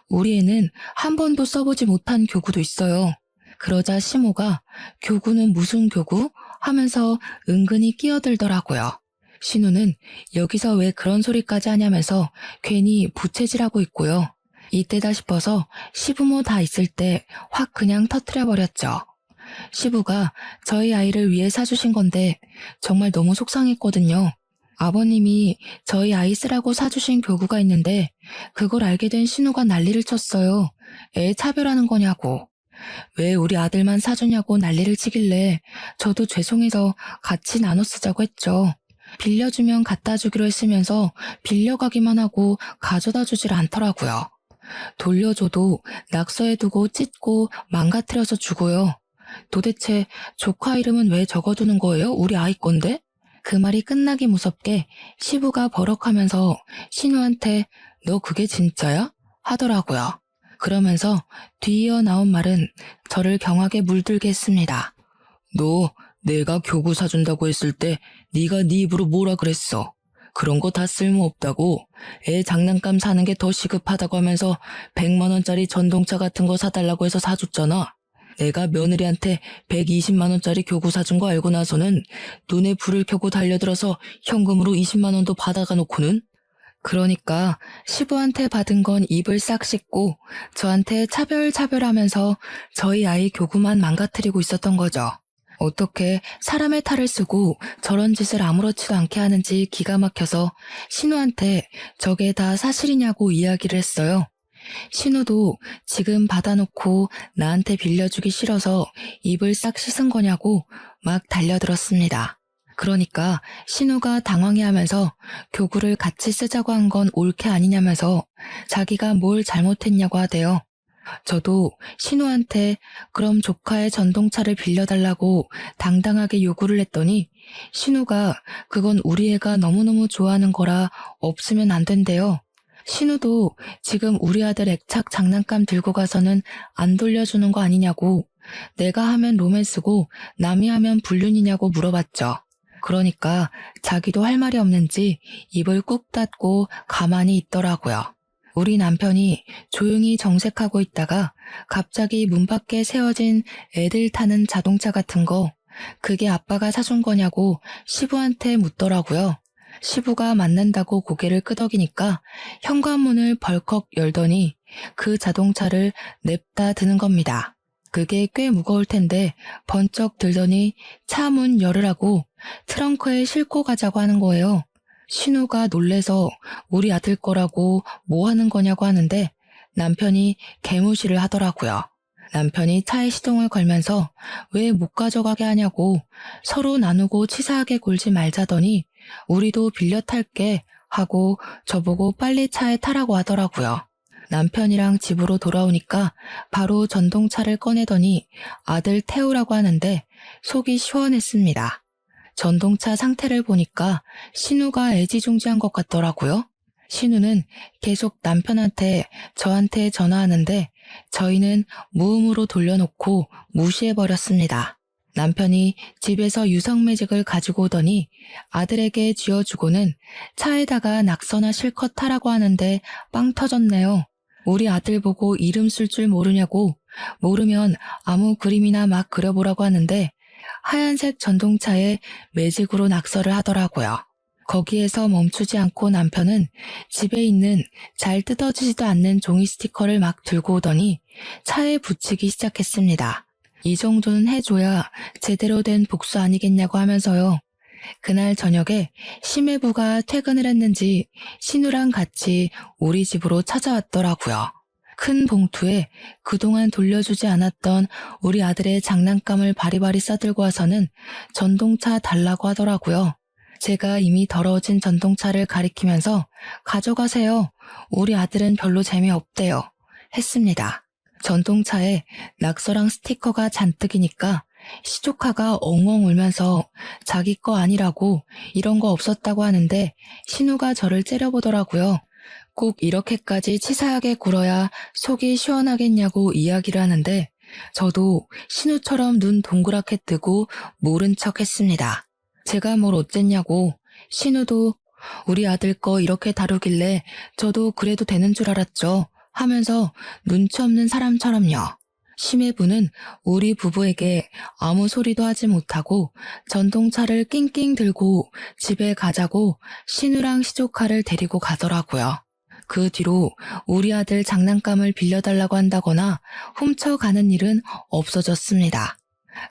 [SPEAKER 1] 우리 애는 한 번도 써보지 못한 교구도 있어요. 그러자 시모가 교구는 무슨 교구? 하면서 은근히 끼어들더라고요. 신우는 여기서 왜 그런 소리까지 하냐면서 괜히 부채질하고 있고요. 이때다 싶어서 시부모 다 있을 때 확 그냥 터뜨려버렸죠. 시부가 저희 아이를 위해 사주신 건데 정말 너무 속상했거든요. 아버님이 저희 아이 쓰라고 사주신 교구가 있는데 그걸 알게 된 신우가 난리를 쳤어요. 애 차별하는 거냐고. 왜 우리 아들만 사주냐고 난리를 치길래 저도 죄송해서 같이 나눠 쓰자고 했죠. 빌려주면 갖다 주기로 했으면서 빌려가기만 하고 가져다 주질 않더라고요. 돌려줘도 낙서해두고 찢고 망가뜨려서 주고요. 도대체 조카 이름은 왜 적어두는 거예요? 우리 아이 건데? 그 말이 끝나기 무섭게 시부가 버럭하면서 신우한테 너 그게 진짜야? 하더라고요. 그러면서 뒤이어 나온 말은 저를 경악에 물들게 했습니다. 너 내가 교구 사준다고 했을 때 네가 네 입으로 뭐라 그랬어? 그런 거 다 쓸모없다고. 애 장난감 사는 게 더 시급하다고 하면서 100만 원짜리 전동차 같은 거 사달라고 해서 사줬잖아. 내가 며느리한테 120만 원짜리 교구 사준 거 알고 나서는 눈에 불을 켜고 달려들어서 현금으로 20만 원도 받아가 놓고는. 그러니까 시부한테 받은 건 입을 싹 씻고 저한테 차별하면서 저희 아이 교구만 망가뜨리고 있었던 거죠. 어떻게 사람의 탈을 쓰고 저런 짓을 아무렇지도 않게 하는지 기가 막혀서 신우한테 저게 다 사실이냐고 이야기를 했어요. 신우도 지금 받아놓고 나한테 빌려주기 싫어서 입을 싹 씻은 거냐고 막 달려들었습니다. 그러니까 신우가 당황해하면서 교구를 같이 쓰자고 한 건 옳게 아니냐면서 자기가 뭘 잘못했냐고 하대요. 저도 신우한테 그럼 조카의 전동차를 빌려달라고 당당하게 요구를 했더니 신우가 그건 우리 애가 너무너무 좋아하는 거라 없으면 안 된대요. 신우도 지금 우리 아들 액착 장난감 들고 가서는 안 돌려주는 거 아니냐고, 내가 하면 로맨스고 남이 하면 불륜이냐고 물어봤죠. 그러니까 자기도 할 말이 없는지 입을 꾹 닫고 가만히 있더라고요. 우리 남편이 조용히 정색하고 있다가 갑자기 문 밖에 세워진 애들 타는 자동차 같은 거, 그게 아빠가 사준 거냐고 시부한테 묻더라고요. 시부가 맞는다고 고개를 끄덕이니까 현관문을 벌컥 열더니 그 자동차를 냅다 드는 겁니다. 그게 꽤 무거울 텐데 번쩍 들더니 차 문 열으라고 트렁크에 싣고 가자고 하는 거예요. 신우가 놀래서 우리 아들 거라고 뭐 하는 거냐고 하는데 남편이 개무시를 하더라고요. 남편이 차에 시동을 걸면서 왜 못 가져가게 하냐고 서로 나누고 치사하게 굴지 말자더니 우리도 빌려 탈게 하고 저보고 빨리 차에 타라고 하더라고요. 남편이랑 집으로 돌아오니까 바로 전동차를 꺼내더니 아들 태우라고 하는데 속이 시원했습니다. 전동차 상태를 보니까 신우가 애지중지한 것 같더라고요. 신우는 계속 남편한테 저한테 전화하는데 저희는 무음으로 돌려놓고 무시해버렸습니다. 남편이 집에서 유성매직을 가지고 오더니 아들에게 쥐어주고는 차에다가 낙서나 실컷 타라고 하는데 빵 터졌네요. 우리 아들 보고 이름 쓸 줄 모르냐고, 모르면 아무 그림이나 막 그려보라고 하는데 하얀색 전동차에 매직으로 낙서를 하더라고요. 거기에서 멈추지 않고 남편은 집에 있는 잘 뜯어지지도 않는 종이 스티커를 막 들고 오더니 차에 붙이기 시작했습니다. 이 정도는 해줘야 제대로 된 복수 아니겠냐고 하면서요. 그날 저녁에 심해부가 퇴근을 했는지 신우랑 같이 우리 집으로 찾아왔더라고요. 큰 봉투에 그동안 돌려주지 않았던 우리 아들의 장난감을 바리바리 싸들고 와서는 전동차 달라고 하더라고요. 제가 이미 더러워진 전동차를 가리키면서 가져가세요. 우리 아들은 별로 재미없대요. 했습니다. 전동차에 낙서랑 스티커가 잔뜩이니까 시조카가 엉엉 울면서 자기 거 아니라고 이런 거 없었다고 하는데 신우가 저를 째려보더라고요. 꼭 이렇게까지 치사하게 굴어야 속이 시원하겠냐고 이야기를 하는데 저도 신우처럼 눈 동그랗게 뜨고 모른 척 했습니다. 제가 뭘 어쨌냐고. 신우도 우리 아들 거 이렇게 다루길래 저도 그래도 되는 줄 알았죠 하면서 눈치 없는 사람처럼요. 심해부는 우리 부부에게 아무 소리도 하지 못하고 전동차를 낑낑 들고 집에 가자고 신우랑 시조카를 데리고 가더라고요. 그 뒤로 우리 아들 장난감을 빌려달라고 한다거나 훔쳐가는 일은 없어졌습니다.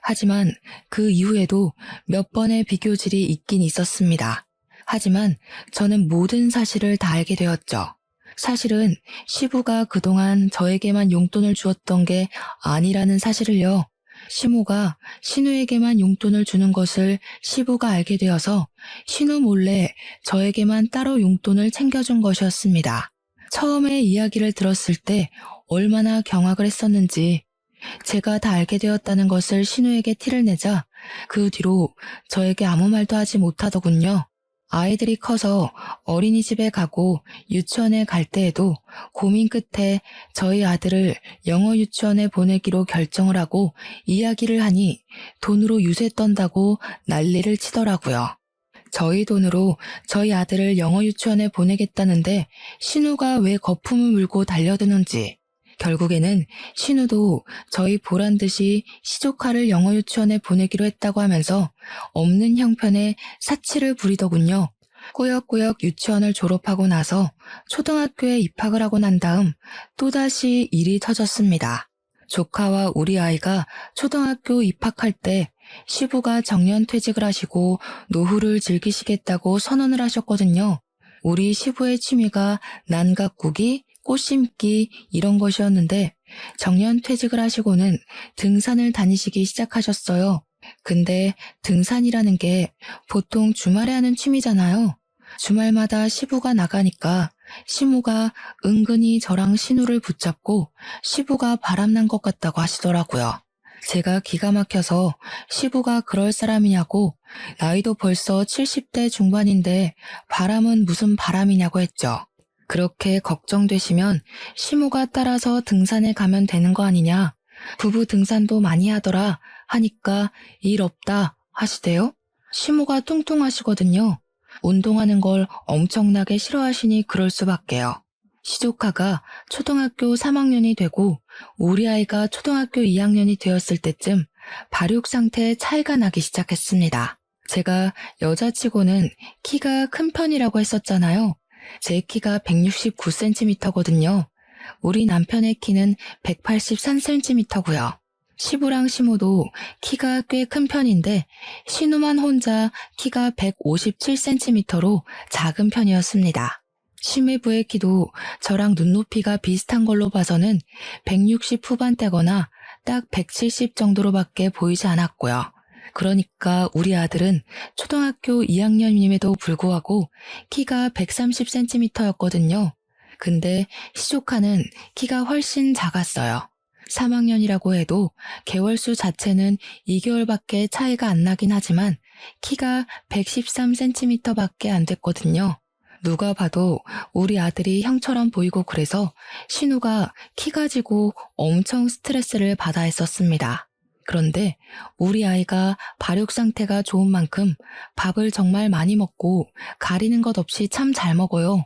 [SPEAKER 1] 하지만 그 이후에도 몇 번의 비교질이 있긴 있었습니다. 하지만 저는 모든 사실을 다 알게 되었죠. 사실은 시부가 그동안 저에게만 용돈을 주었던 게 아니라는 사실을요. 시모가 신우에게만 용돈을 주는 것을 시부가 알게 되어서 신우 몰래 저에게만 따로 용돈을 챙겨준 것이었습니다. 처음에 이야기를 들었을 때 얼마나 경악을 했었는지 제가 다 알게 되었다는 것을 신우에게 티를 내자 그 뒤로 저에게 아무 말도 하지 못하더군요. 아이들이 커서 어린이집에 가고 유치원에 갈 때에도 고민 끝에 저희 아들을 영어 유치원에 보내기로 결정을 하고 이야기를 하니 돈으로 유세 떤다고 난리를 치더라고요. 저희 돈으로 저희 아들을 영어 유치원에 보내겠다는데 신우가 왜 거품을 물고 달려드는지 결국에는 신우도 저희 보란 듯이 시조카를 영어 유치원에 보내기로 했다고 하면서 없는 형편에 사치를 부리더군요. 꾸역꾸역 유치원을 졸업하고 나서 초등학교에 입학을 하고 난 다음 또다시 일이 터졌습니다. 조카와 우리 아이가 초등학교 입학할 때 시부가 정년퇴직을 하시고 노후를 즐기시겠다고 선언을 하셨거든요. 우리 시부의 취미가 난가꾸기, 꽃 심기 이런 것이었는데 정년퇴직을 하시고는 등산을 다니시기 시작하셨어요. 근데 등산이라는 게 보통 주말에 하는 취미잖아요. 주말마다 시부가 나가니까 시모가 은근히 저랑 신우를 붙잡고 시부가 바람난 것 같다고 하시더라고요. 제가 기가 막혀서 시부가 그럴 사람이냐고 나이도 벌써 70대 중반인데 바람은 무슨 바람이냐고 했죠. 그렇게 걱정되시면 시모가 따라서 등산에 가면 되는 거 아니냐. 부부 등산도 많이 하더라 하니까 일 없다 하시대요. 시모가 뚱뚱하시거든요. 운동하는 걸 엄청나게 싫어하시니 그럴 수밖에요. 시조카가 초등학교 3학년이 되고 우리 아이가 초등학교 2학년이 되었을 때쯤 발육 상태에 차이가 나기 시작했습니다. 제가 여자치고는 키가 큰 편이라고 했었잖아요. 제 키가 169cm거든요. 우리 남편의 키는 183cm고요. 시부랑 시모도 키가 꽤 큰 편인데 신우만 혼자 키가 157cm로 작은 편이었습니다. 심해부의 키도 저랑 눈높이가 비슷한 걸로 봐서는 160 후반대거나 딱 170 정도로밖에 보이지 않았고요. 그러니까 우리 아들은 초등학교 2학년임에도 불구하고 키가 130cm였거든요. 근데 시조카는 키가 훨씬 작았어요. 3학년이라고 해도 개월수 자체는 2개월밖에 차이가 안 나긴 하지만 키가 113cm밖에 안 됐거든요. 누가 봐도 우리 아들이 형처럼 보이고 그래서 신우가 키 가지고 엄청 스트레스를 받아 했었습니다. 그런데 우리 아이가 발육 상태가 좋은 만큼 밥을 정말 많이 먹고 가리는 것 없이 참 잘 먹어요.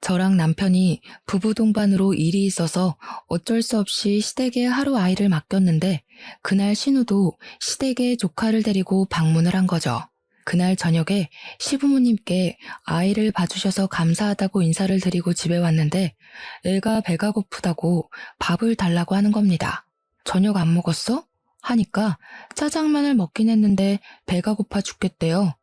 [SPEAKER 1] 저랑 남편이 부부 동반으로 일이 있어서 어쩔 수 없이 시댁에 하루 아이를 맡겼는데 그날 신우도 시댁에 조카를 데리고 방문을 한 거죠. 그날 저녁에 시부모님께 아이를 봐주셔서 감사하다고 인사를 드리고 집에 왔는데 애가 배가 고프다고 밥을 달라고 하는 겁니다. 저녁 안 먹었어? 하니까 짜장면을 먹긴 했는데 배가 고파 죽겠대요.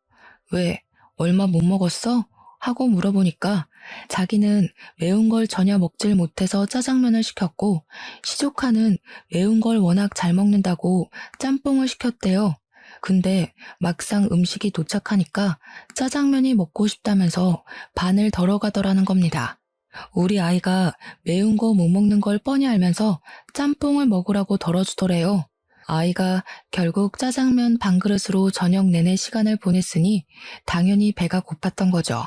[SPEAKER 1] 왜? 얼마 못 먹었어? 하고 물어보니까 자기는 매운 걸 전혀 먹질 못해서 짜장면을 시켰고 시조카는 매운 걸 워낙 잘 먹는다고 짬뽕을 시켰대요. 근데 막상 음식이 도착하니까 짜장면이 먹고 싶다면서 반을 덜어 가더라는 겁니다. 우리 아이가 매운 거 못 먹는 걸 뻔히 알면서 짬뽕을 먹으라고 덜어주더래요. 아이가 결국 짜장면 반 그릇으로 저녁 내내 시간을 보냈으니 당연히 배가 고팠던 거죠.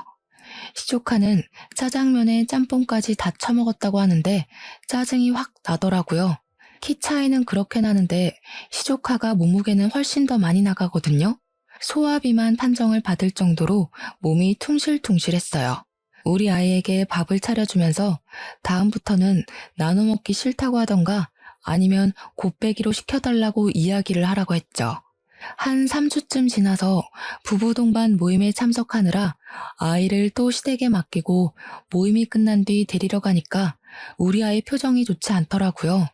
[SPEAKER 1] 시조카는 짜장면에 짬뽕까지 다 처먹었다고 하는데 짜증이 확 나더라고요. 키 차이는 그렇게 나는데 시조카가 몸무게는 훨씬 더 많이 나가거든요. 소화비만 판정을 받을 정도로 몸이 퉁실퉁실했어요. 우리 아이에게 밥을 차려주면서 다음부터는 나눠 먹기 싫다고 하던가 아니면 곱빼기로 시켜달라고 이야기를 하라고 했죠. 한 3주쯤 지나서 부부 동반 모임에 참석하느라 아이를 또 시댁에 맡기고 모임이 끝난 뒤 데리러 가니까 우리 아이 표정이 좋지 않더라고요.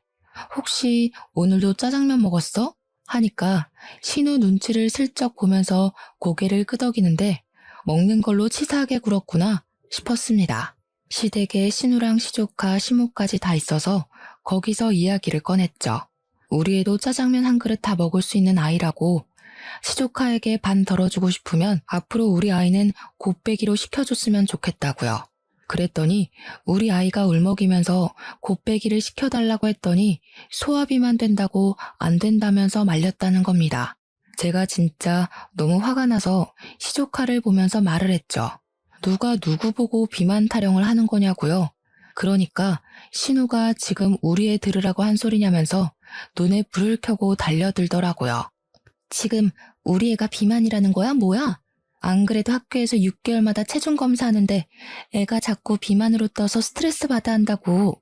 [SPEAKER 1] 혹시 오늘도 짜장면 먹었어? 하니까 신우 눈치를 슬쩍 보면서 고개를 끄덕이는데 먹는 걸로 치사하게 굴었구나 싶었습니다. 시댁에 신우랑 시조카, 시모까지 다 있어서 거기서 이야기를 꺼냈죠. 우리 애도 짜장면 한 그릇 다 먹을 수 있는 아이라고 시조카에게 반 덜어주고 싶으면 앞으로 우리 아이는 곱빼기로 시켜줬으면 좋겠다고요. 그랬더니 우리 아이가 울먹이면서 곱빼기를 시켜달라고 했더니 소화비만 된다고 안 된다면서 말렸다는 겁니다. 제가 진짜 너무 화가 나서 시조카를 보면서 말을 했죠. 누가 누구 보고 비만 타령을 하는 거냐고요. 그러니까 신우가 지금 우리 애 들으라고 한 소리냐면서 눈에 불을 켜고 달려들더라고요. 지금 우리 애가 비만이라는 거야? 뭐야? 안 그래도 학교에서 6개월마다 체중 검사하는데 애가 자꾸 비만으로 떠서 스트레스 받아 한다고.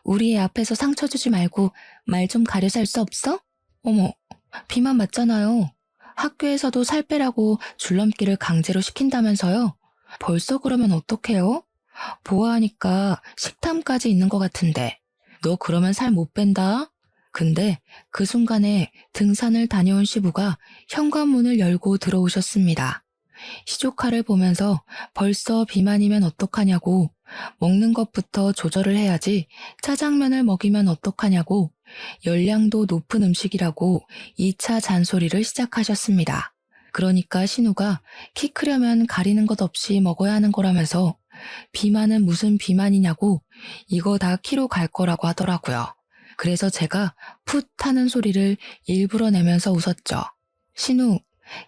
[SPEAKER 1] 우리 애 앞에서 상처 주지 말고 말 좀 가려서 할 수 없어? 어머, 비만 맞잖아요. 학교에서도 살 빼라고 줄넘기를 강제로 시킨다면서요? 벌써 그러면 어떡해요? 보아하니까 식탐까지 있는 것 같은데. 너 그러면 살 못 뺀다? 근데 그 순간에 등산을 다녀온 시부가 현관문을 열고 들어오셨습니다. 시조카를 보면서 벌써 비만이면 어떡하냐고, 먹는 것부터 조절을 해야지 짜장면을 먹이면 어떡하냐고, 열량도 높은 음식이라고 2차 잔소리를 시작하셨습니다. 그러니까 신우가 키 크려면 가리는 것 없이 먹어야 하는 거라면서 비만은 무슨 비만이냐고 이거 다 키로 갈 거라고 하더라고요. 그래서 제가 풋 하는 소리를 일부러 내면서 웃었죠. 신우,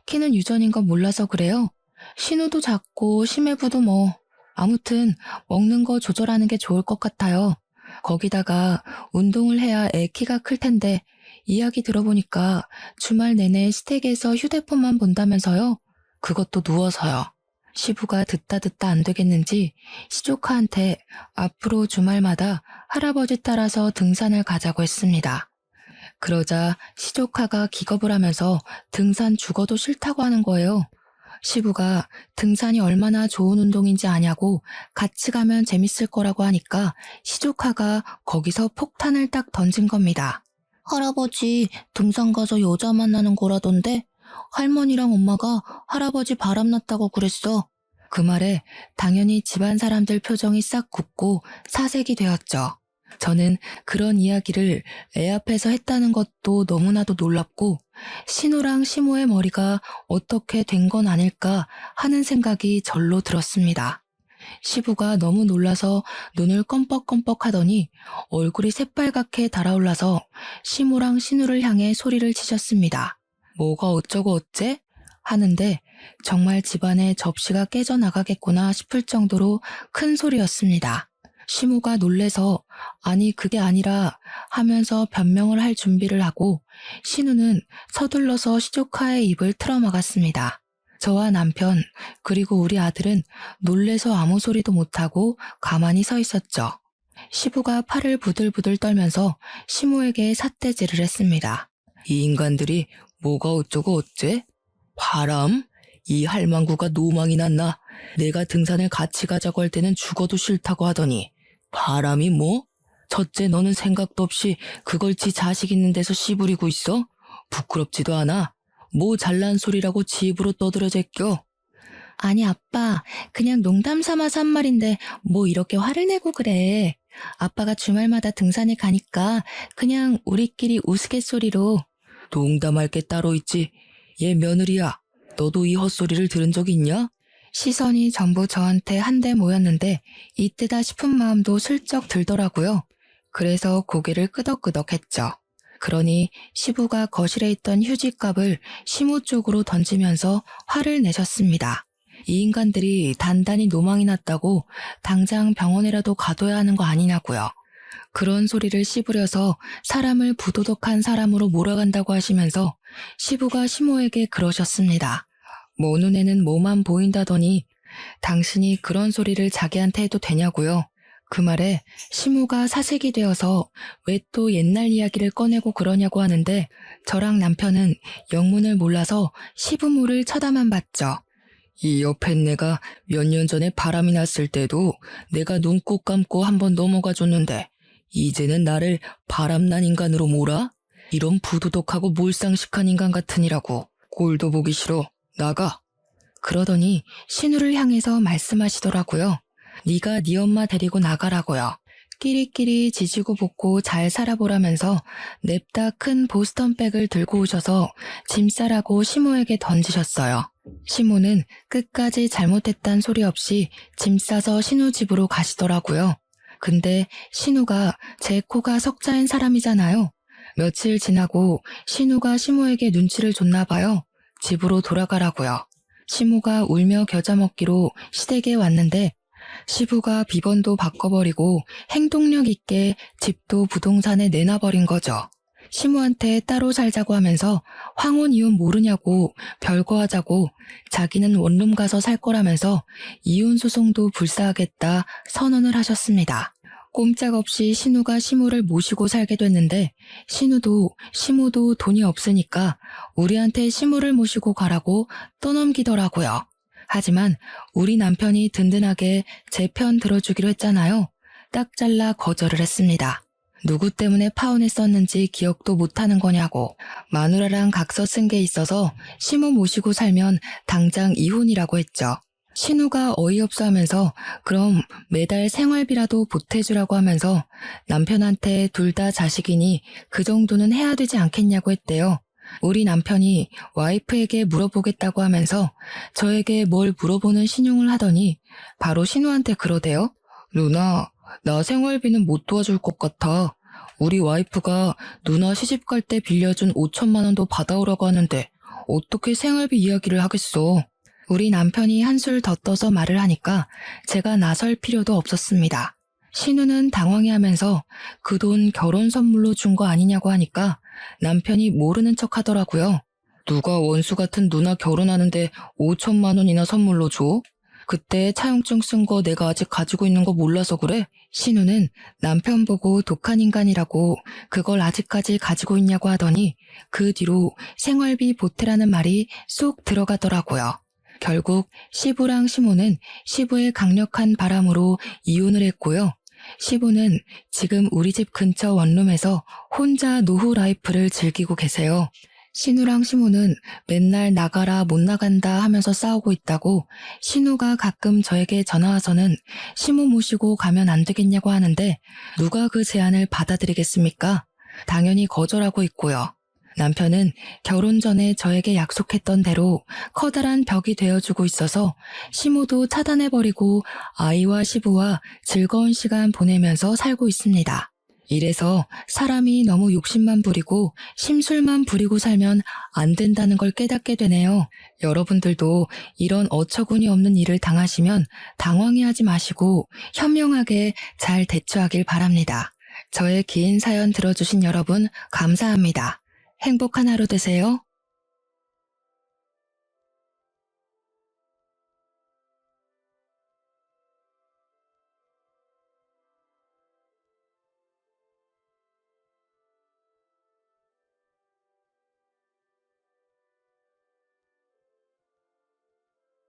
[SPEAKER 1] 키는 유전인 건 몰라서 그래요? 신우도 작고 심해부도 뭐 아무튼 먹는 거 조절하는 게 좋을 것 같아요. 거기다가 운동을 해야 애 키가 클 텐데 이야기 들어보니까 주말 내내 시댁에서 휴대폰만 본다면서요? 그것도 누워서요. 시부가 듣다 안 되겠는지 시조카한테 앞으로 주말마다 할아버지 따라서 등산을 가자고 했습니다. 그러자 시조카가 기겁을 하면서 등산 죽어도 싫다고 하는 거예요. 시부가 등산이 얼마나 좋은 운동인지 아냐고 같이 가면 재밌을 거라고 하니까 시조카가 거기서 폭탄을 딱 던진 겁니다. 할아버지, 등산 가서 여자 만나는 거라던데 할머니랑 엄마가 할아버지 바람났다고 그랬어. 그 말에 당연히 집안 사람들 표정이 싹 굳고 사색이 되었죠. 저는 그런 이야기를 애 앞에서 했다는 것도 너무나도 놀랍고 신우랑 시모의 머리가 어떻게 된 건 아닐까 하는 생각이 절로 들었습니다. 시부가 너무 놀라서 눈을 껌뻑껌뻑 하더니 얼굴이 새빨갛게 달아올라서 시모랑 신우를 향해 소리를 치셨습니다. 뭐가 어쩌고 어째? 하는데 정말 집안에 접시가 깨져나가겠구나 싶을 정도로 큰 소리였습니다. 시모가 놀래서 아니 그게 아니라 하면서 변명을 할 준비를 하고 신우는 서둘러서 시조카의 입을 틀어막았습니다. 저와 남편, 그리고 우리 아들은 놀래서 아무 소리도 못하고 가만히 서 있었죠. 시부가 팔을 부들부들 떨면서 시모에게 삿대질을 했습니다. 이 인간들이 뭐가 어쩌고 어째? 바람? 이 할망구가 노망이 났나? 내가 등산을 같이 가자고 할 때는 죽어도 싫다고 하더니 바람이 뭐? 첫째 너는 생각도 없이 그걸 지 자식 있는 데서 씨부리고 있어? 부끄럽지도 않아? 뭐 잘난 소리라고 지 입으로 떠들어 제껴? 아니 아빠, 그냥 농담 삼아서 한 말인데 뭐 이렇게 화를 내고 그래. 아빠가 주말마다 등산에 가니까 그냥 우리끼리 우스갯소리로. 농담할 게 따로 있지. 얘 며느리야. 너도 이 헛소리를 들은 적 있냐? 시선이 전부 저한테 한데 모였는데 이때다 싶은 마음도 슬쩍 들더라고요. 그래서 고개를 끄덕끄덕했죠. 그러니 시부가 거실에 있던 휴지값을 시모 쪽으로 던지면서 화를 내셨습니다. 이 인간들이 단단히 노망이 났다고 당장 병원에라도 가둬야 하는 거 아니냐고요. 그런 소리를 씹으려서 사람을 부도덕한 사람으로 몰아간다고 하시면서 시부가 시모에게 그러셨습니다. 모 눈에는 뭐만 보인다더니 당신이 그런 소리를 자기한테 해도 되냐고요. 그 말에 시모가 사색이 되어서 왜 또 옛날 이야기를 꺼내고 그러냐고 하는데 저랑 남편은 영문을 몰라서 시부모를 쳐다만 봤죠. 이 옆에 내가 몇 년 전에 바람이 났을 때도 내가 눈 꼭 감고 한번 넘어가 줬는데 이제는 나를 바람난 인간으로 몰아? 이런 부도덕하고 몰상식한 인간 같으니라고. 꼴도 보기 싫어. 나가. 그러더니 신우를 향해서 말씀하시더라고요. 네가 네 엄마 데리고 나가라고요. 끼리끼리 지지고 볶고 잘 살아보라면서 냅다 큰 보스턴백을 들고 오셔서 짐 싸라고 시모에게 던지셨어요. 시모는 끝까지 잘못했단 소리 없이 짐 싸서 신우 집으로 가시더라고요. 근데 신우가 제 코가 석자인 사람이잖아요. 며칠 지나고 신우가 시모에게 눈치를 줬나 봐요. 집으로 돌아가라고요. 시모가 울며 겨자 먹기로 시댁에 왔는데 시부가 비번도 바꿔버리고 행동력 있게 집도 부동산에 내놔버린 거죠. 시모한테 따로 살자고 하면서 황혼 이혼 모르냐고 별거 하자고 자기는 원룸 가서 살 거라면서 이혼 소송도 불사하겠다 선언을 하셨습니다. 꼼짝없이 신우가 시모를 모시고 살게 됐는데 시모도 돈이 없으니까 우리한테 시모를 모시고 가라고 떠넘기더라고요. 하지만 우리 남편이 든든하게 제 편 들어주기로 했잖아요. 딱 잘라 거절을 했습니다. 누구 때문에 파혼했었는지 기억도 못하는 거냐고. 마누라랑 각서 쓴 게 있어서 시모 모시고 살면 당장 이혼이라고 했죠. 신우가 어이없어 하면서 그럼 매달 생활비라도 보태주라고 하면서 남편한테 둘 다 자식이니 그 정도는 해야 되지 않겠냐고 했대요. 우리 남편이 와이프에게 물어보겠다고 하면서 저에게 뭘 물어보는 신용을 하더니 바로 신우한테 그러대요. 누나, 나 생활비는 못 도와줄 것 같아. 우리 와이프가 누나 시집 갈 때 빌려준 5천만 원도 받아오라고 하는데 어떻게 생활비 이야기를 하겠어. 우리 남편이 한술 더 떠서 말을 하니까 제가 나설 필요도 없었습니다. 신우는 당황해하면서 그 돈 결혼 선물로 준 거 아니냐고 하니까 남편이 모르는 척 하더라고요. 누가 원수 같은 누나 결혼하는데 5천만 원이나 선물로 줘? 그때 차용증 쓴 거 내가 아직 가지고 있는 거 몰라서 그래? 신우는 남편 보고 독한 인간이라고 그걸 아직까지 가지고 있냐고 하더니 그 뒤로 생활비 보태라는 말이 쏙 들어가더라고요. 결국 시부랑 시모는 시부의 강력한 바람으로 이혼을 했고요. 시부는 지금 우리 집 근처 원룸에서 혼자 노후 라이프를 즐기고 계세요. 신우랑 시모는 맨날 나가라 못 나간다 하면서 싸우고 있다고 신우가 가끔 저에게 전화와서는 시모 모시고 가면 안 되겠냐고 하는데 누가 그 제안을 받아들이겠습니까? 당연히 거절하고 있고요. 남편은 결혼 전에 저에게 약속했던 대로 커다란 벽이 되어주고 있어서 시모도 차단해버리고 아이와 시부와 즐거운 시간 보내면서 살고 있습니다. 이래서 사람이 너무 욕심만 부리고 심술만 부리고 살면 안 된다는 걸 깨닫게 되네요. 여러분들도 이런 어처구니 없는 일을 당하시면 당황해하지 마시고 현명하게 잘 대처하길 바랍니다. 저의 긴 사연 들어주신 여러분 감사합니다. 행복한 하루 되세요.